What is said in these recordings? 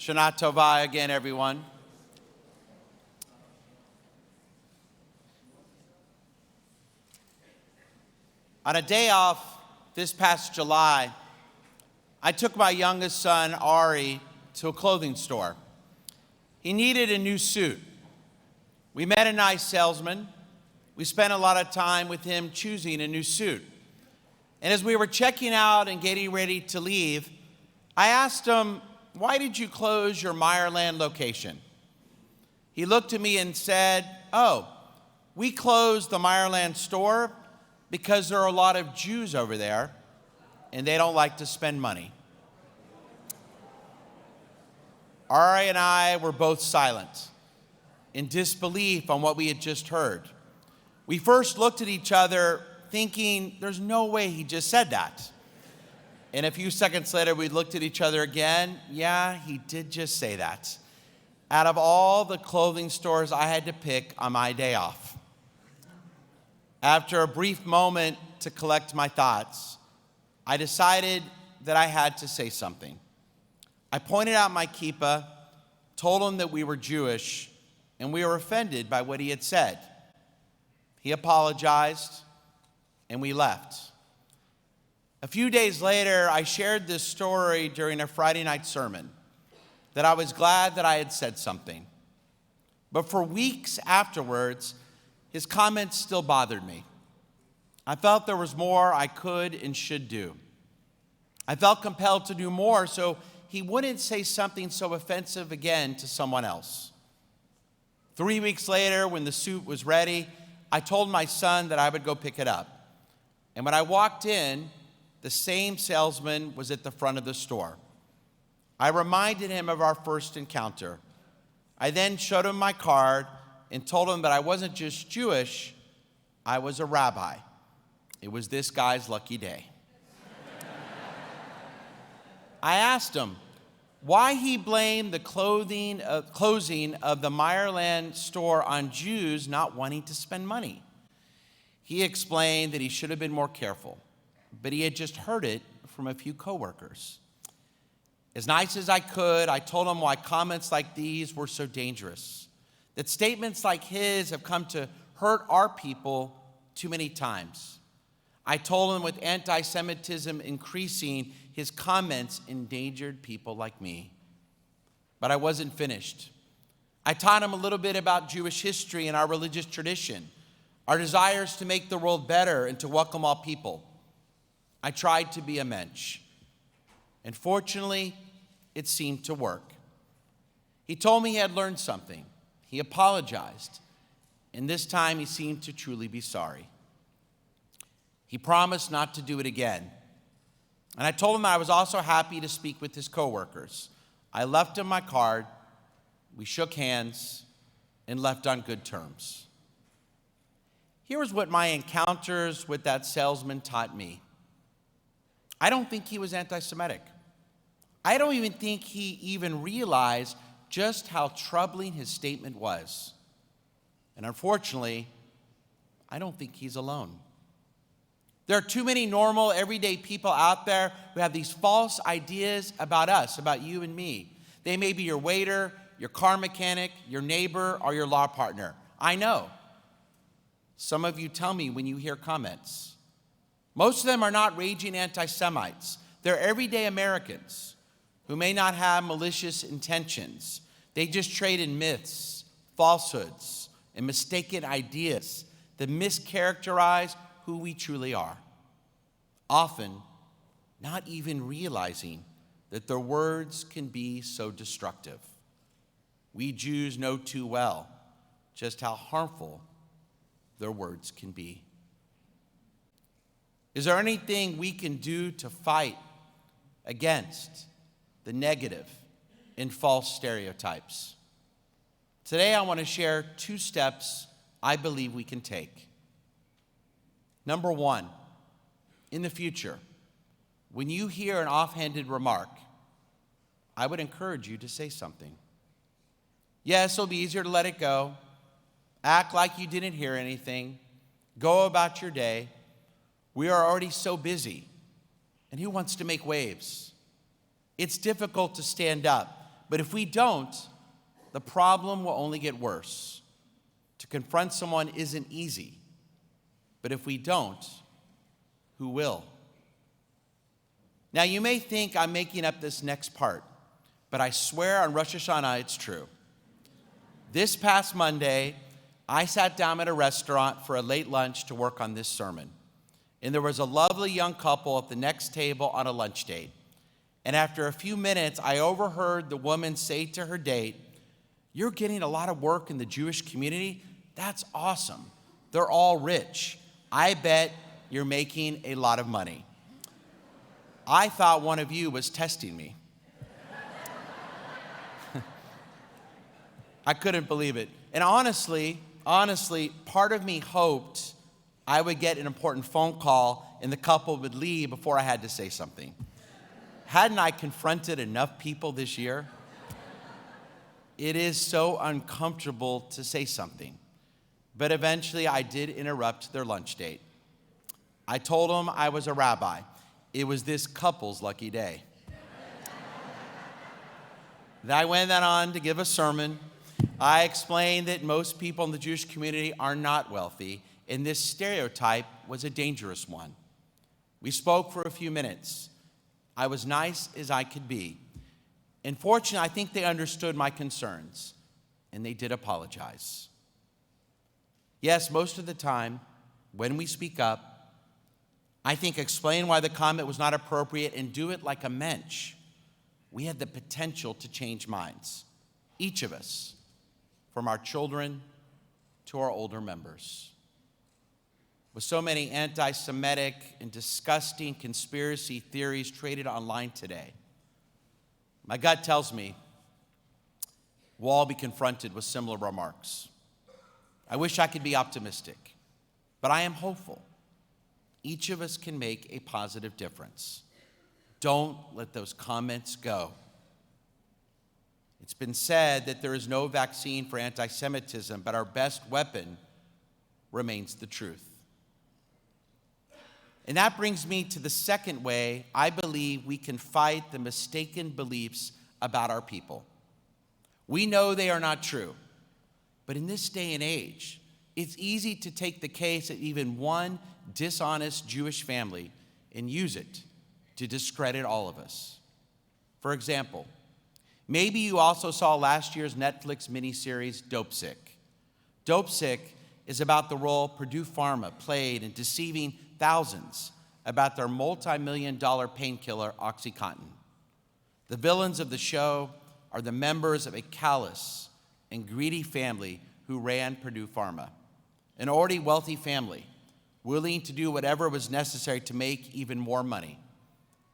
Shana Tova again, everyone. On a day off this past July, I took my youngest son, Ari, to a clothing store. He needed a new suit. We met a nice salesman. We spent a lot of time with him choosing a new suit. And as we were checking out and getting ready to leave, I asked him, "Why did you close your Meyerland location?" He looked at me and said, "Oh, we closed the Meyerland store because there are a lot of Jews over there and they don't like to spend money." Ari and I were both silent, in disbelief on what we had just heard. We first looked at each other thinking, there's no way he just said that. And a few seconds later, we looked at each other again. Yeah, he did just say that. Out of all the clothing stores I had to pick on my day off. After a brief moment to collect my thoughts, I decided that I had to say something. I pointed out my kippah, told him that we were Jewish, and we were offended by what he had said. He apologized, and we left. A few days later, I shared this story during a Friday night sermon, that I was glad that I had said something. But for weeks afterwards, his comments still bothered me. I felt there was more I could and should do. I felt compelled to do more so he wouldn't say something so offensive again to someone else. 3 weeks later, when the suit was ready, I told my son that I would go pick it up. And when I walked in, the same salesman was at the front of the store. I reminded him of our first encounter. I then showed him my card and told him that I wasn't just Jewish, I was a rabbi. It was this guy's lucky day. I asked him why he blamed the closing of the Meyerland store on Jews not wanting to spend money. He explained that he should have been more careful, but he had just heard it from a few coworkers. As nice as I could, I told him why comments like these were so dangerous, that statements like his have come to hurt our people too many times. I told him with anti-Semitism increasing, his comments endangered people like me. But I wasn't finished. I taught him a little bit about Jewish history and our religious tradition, our desires to make the world better and to welcome all people. I tried to be a mensch. And fortunately, it seemed to work. He told me he had learned something. He apologized. And this time, he seemed to truly be sorry. He promised not to do it again. And I told him I was also happy to speak with his coworkers. I left him my card, we shook hands, and left on good terms. Here was what my encounters with that salesman taught me. I don't think he was anti-Semitic. I don't even think he even realized just how troubling his statement was. And unfortunately, I don't think he's alone. There are too many normal, everyday people out there who have these false ideas about us, about you and me. They may be your waiter, your car mechanic, your neighbor, or your law partner. I know. Some of you tell me when you hear comments. Most of them are not raging anti-Semites. They're everyday Americans who may not have malicious intentions. They just trade in myths, falsehoods, and mistaken ideas that mischaracterize who we truly are, often not even realizing that their words can be so destructive. We Jews know too well just how harmful their words can be. Is there anything we can do to fight against the negative and false stereotypes? Today, I want to share 2 steps I believe we can take. Number 1, in the future, when you hear an offhanded remark, I would encourage you to say something. Yes, it'll be easier to let it go, act like you didn't hear anything, go about your day. We are already so busy, and who wants to make waves? It's difficult to stand up, But if we don't, the problem will only get worse. To confront someone isn't easy. But if we don't, who will? Now, you may think I'm making up this next part, but I swear on Rosh Hashanah it's true. This past Monday, I sat down at a restaurant for a late lunch to work on this sermon. And there was a lovely young couple at the next table on a lunch date. And after a few minutes, I overheard the woman say to her date, "You're getting a lot of work in the Jewish community? That's awesome. They're all rich. I bet you're making a lot of money." I thought one of you was testing me. I couldn't believe it. And honestly, part of me hoped I would get an important phone call and the couple would leave before I had to say something. Hadn't I confronted enough people this year? It is so uncomfortable to say something. But eventually I did interrupt their lunch date. I told them I was a rabbi. It was this couple's lucky day. Then I went on to give a sermon. I explained that most people in the Jewish community are not wealthy, and this stereotype was a dangerous one. We spoke for a few minutes. I was nice as I could be. And fortunately, I think they understood my concerns, and they did apologize. Yes, most of the time, when we speak up, I think explain why the comment was not appropriate and do it like a mensch. We had the potential to change minds, each of us, from our children to our older members. With so many anti-Semitic and disgusting conspiracy theories traded online today, my gut tells me we'll all be confronted with similar remarks. I wish I could be optimistic, but I am hopeful. Each of us can make a positive difference. Don't let those comments go. It's been said that there is no vaccine for anti-Semitism, but our best weapon remains the truth. And that brings me to the second way I believe we can fight the mistaken beliefs about our people. We know they are not true, but in this day and age, it's easy to take the case of even one dishonest Jewish family and use it to discredit all of us. For example, maybe you also saw last year's Netflix miniseries, Dopesick. Dopesick is about the role Purdue Pharma played in deceiving thousands about their multi-million-dollar painkiller, OxyContin. The villains of the show are the members of a callous and greedy family who ran Purdue Pharma, an already wealthy family willing to do whatever was necessary to make even more money,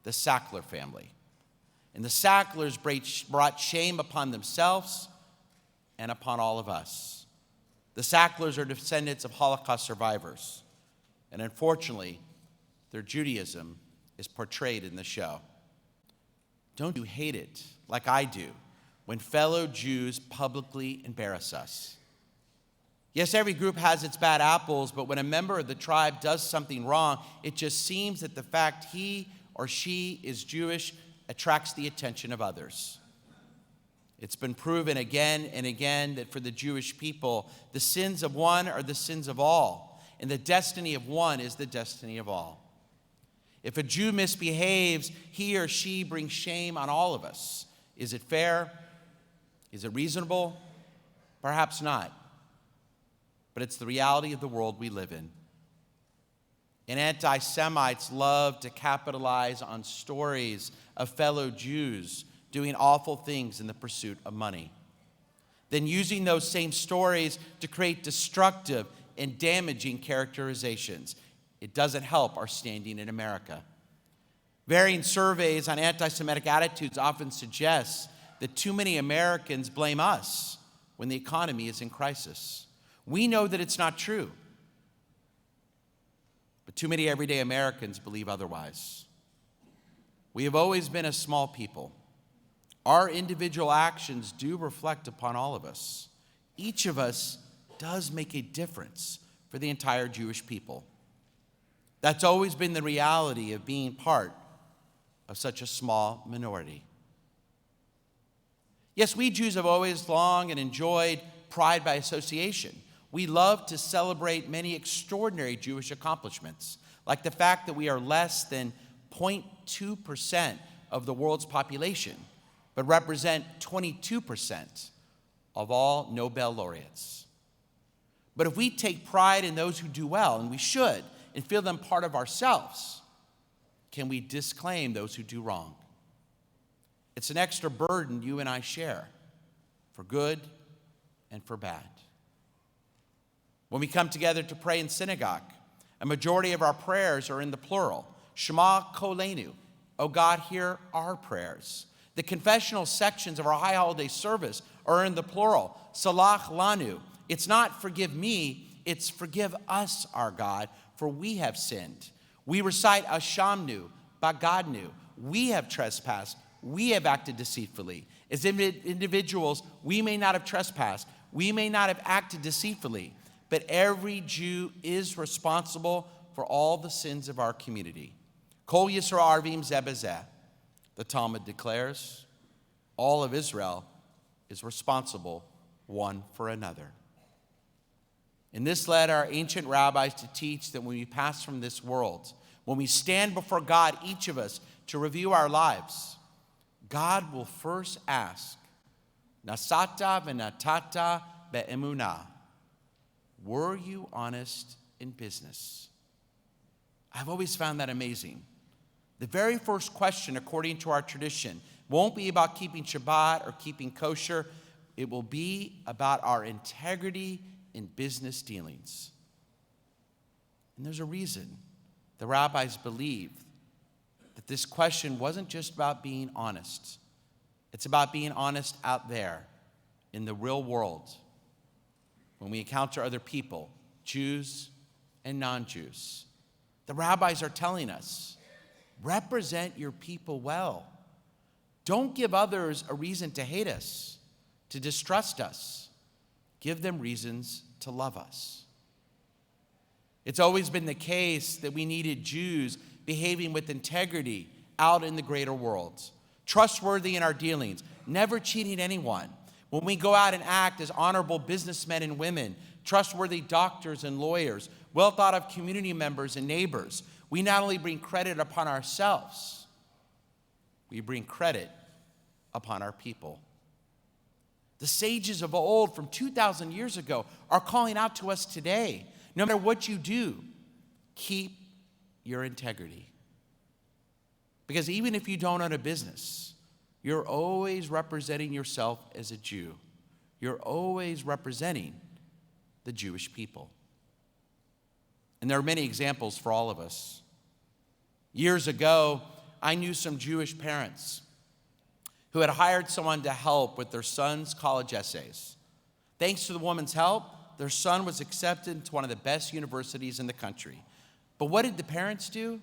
the Sackler family. And the Sacklers brought shame upon themselves and upon all of us. The Sacklers are descendants of Holocaust survivors, and unfortunately, their Judaism is portrayed in the show. Don't you hate it like I do when fellow Jews publicly embarrass us? Yes, every group has its bad apples, but when a member of the tribe does something wrong, it just seems that the fact he or she is Jewish attracts the attention of others. It's been proven again and again that for the Jewish people, the sins of one are the sins of all, and the destiny of one is the destiny of all. If a Jew misbehaves, he or she brings shame on all of us. Is it fair? Is it reasonable? Perhaps not. But it's the reality of the world we live in. And anti-Semites love to capitalize on stories of fellow Jews doing awful things in the pursuit of money. Then using those same stories to create destructive and damaging characterizations. It doesn't help our standing in America. Varying surveys on anti-Semitic attitudes often suggest that too many Americans blame us when the economy is in crisis. We know that it's not true, but too many everyday Americans believe otherwise. We have always been a small people. Our individual actions do reflect upon all of us. Each of us does make a difference for the entire Jewish people. That's always been the reality of being part of such a small minority. Yes, we Jews have always longed and enjoyed pride by association. We love to celebrate many extraordinary Jewish accomplishments, like the fact that we are less than 0.2% of the world's population, but represent 22% of all Nobel laureates. But if we take pride in those who do well, and we should, and feel them part of ourselves, can we disclaim those who do wrong? It's an extra burden you and I share, for good and for bad. When we come together to pray in synagogue, a majority of our prayers are in the plural. Shema Kolenu, O God, hear our prayers. The confessional sections of our high holiday service are in the plural. Salach Lanu. It's not forgive me, it's forgive us, our God, for we have sinned. We recite Ashamnu, Bagadnu. We have trespassed. We have acted deceitfully. As individuals, we may not have trespassed. We may not have acted deceitfully. But every Jew is responsible for all the sins of our community. Kol Yisrael Arvim Zebezeh. The Talmud declares, all of Israel is responsible one for another. And this led our ancient rabbis to teach that when we pass from this world, when we stand before God, each of us, to review our lives, God will first ask, Nasata v'natata be'emunah. Were you honest in business? I've always found that amazing. The very first question, according to our tradition, won't be about keeping Shabbat or keeping kosher. It will be about our integrity in business dealings. And there's a reason. The rabbis believe that this question wasn't just about being honest. It's about being honest out there in the real world when we encounter other people, Jews and non-Jews. The rabbis are telling us, represent your people well. Don't give others a reason to hate us, to distrust us. Give them reasons to love us. It's always been the case that we needed Jews behaving with integrity out in the greater world, trustworthy in our dealings, never cheating anyone. When we go out and act as honorable businessmen and women, trustworthy doctors and lawyers, well thought of community members and neighbors, we not only bring credit upon ourselves, we bring credit upon our people. The sages of old from 2,000 years ago are calling out to us today. No matter what you do, keep your integrity. Because even if you don't own a business, you're always representing yourself as a Jew. You're always representing the Jewish people. And there are many examples for all of us. Years ago, I knew some Jewish parents who had hired someone to help with their son's college essays. Thanks to the woman's help, their son was accepted into one of the best universities in the country. But what did the parents do?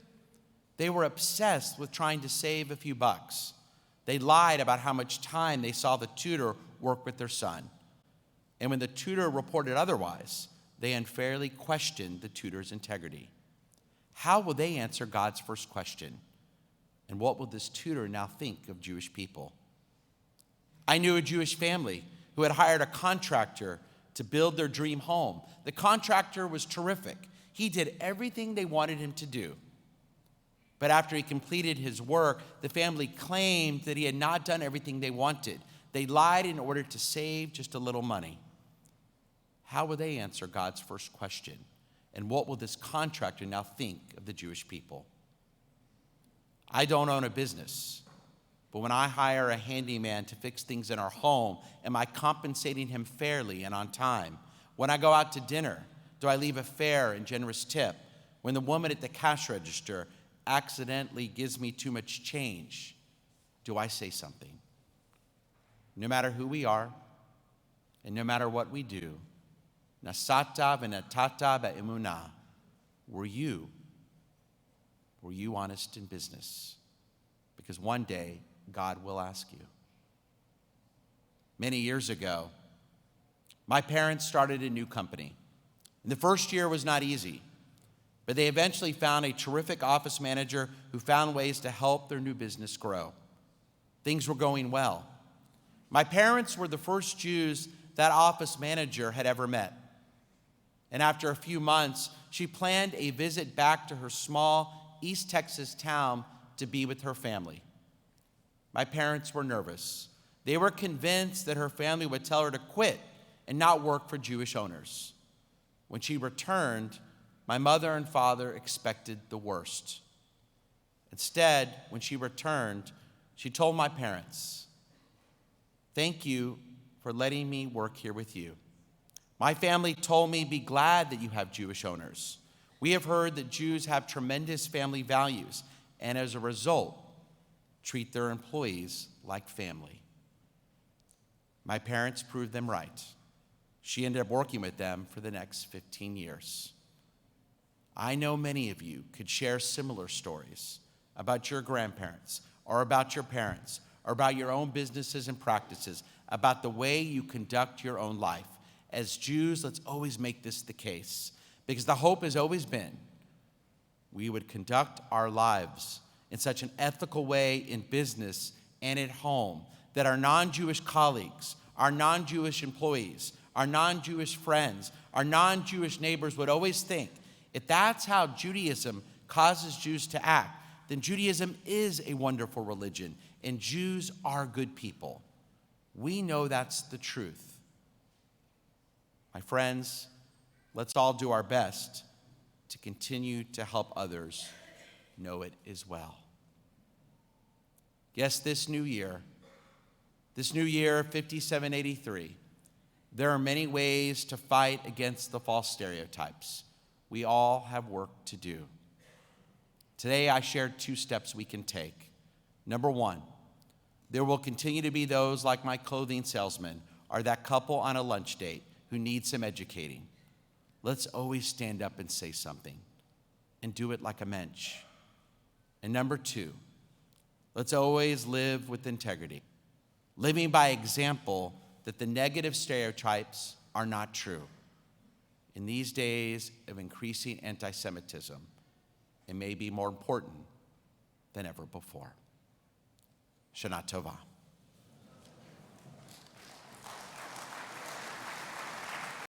They were obsessed with trying to save a few bucks. They lied about how much time they saw the tutor work with their son. And when the tutor reported otherwise, they unfairly questioned the tutor's integrity. How will they answer God's first question? And what will this tutor now think of Jewish people? I knew a Jewish family who had hired a contractor to build their dream home. The contractor was terrific. He did everything they wanted him to do. But after he completed his work, the family claimed that he had not done everything they wanted. They lied in order to save just a little money. How will they answer God's first question? And what will this contractor now think of the Jewish people? I don't own a business, but when I hire a handyman to fix things in our home, am I compensating him fairly and on time? When I go out to dinner, do I leave a fair and generous tip? When the woman at the cash register accidentally gives me too much change, do I say something? No matter who we are, and no matter what we do, Nasata v'natata be'emunah, were you honest in business? Because one day, God will ask you. Many years ago, my parents started a new company. And the first year was not easy, but they eventually found a terrific office manager who found ways to help their new business grow. Things were going well. My parents were the first Jews that office manager had ever met. And after a few months, she planned a visit back to her small East Texas town to be with her family. My parents were nervous. They were convinced that her family would tell her to quit and not work for Jewish owners. When she returned, my mother and father expected the worst. Instead, when she returned, she told my parents, "Thank you for letting me work here with you. My family told me, be glad that you have Jewish owners. We have heard that Jews have tremendous family values, and as a result, treat their employees like family." My parents proved them right. She ended up working with them for the next 15 years. I know many of you could share similar stories about your grandparents or about your parents or about your own businesses and practices, about the way you conduct your own life. As Jews, let's always make this the case, because the hope has always been we would conduct our lives in such an ethical way in business and at home that our non-Jewish colleagues, our non-Jewish employees, our non-Jewish friends, our non-Jewish neighbors would always think, if that's how Judaism causes Jews to act, then Judaism is a wonderful religion, and Jews are good people. We know that's the truth. My friends, let's all do our best to continue to help others know it as well. Yes, this new year, 5783, there are many ways to fight against the false stereotypes. We all have work to do. Today, I shared 2 steps we can take. Number 1, there will continue to be those like my clothing salesman or that couple on a lunch date who need some educating. Let's always stand up and say something and do it like a mensch. And number 2, let's always live with integrity, living by example that the negative stereotypes are not true. In these days of increasing anti-Semitism, it may be more important than ever before. Shana Tova.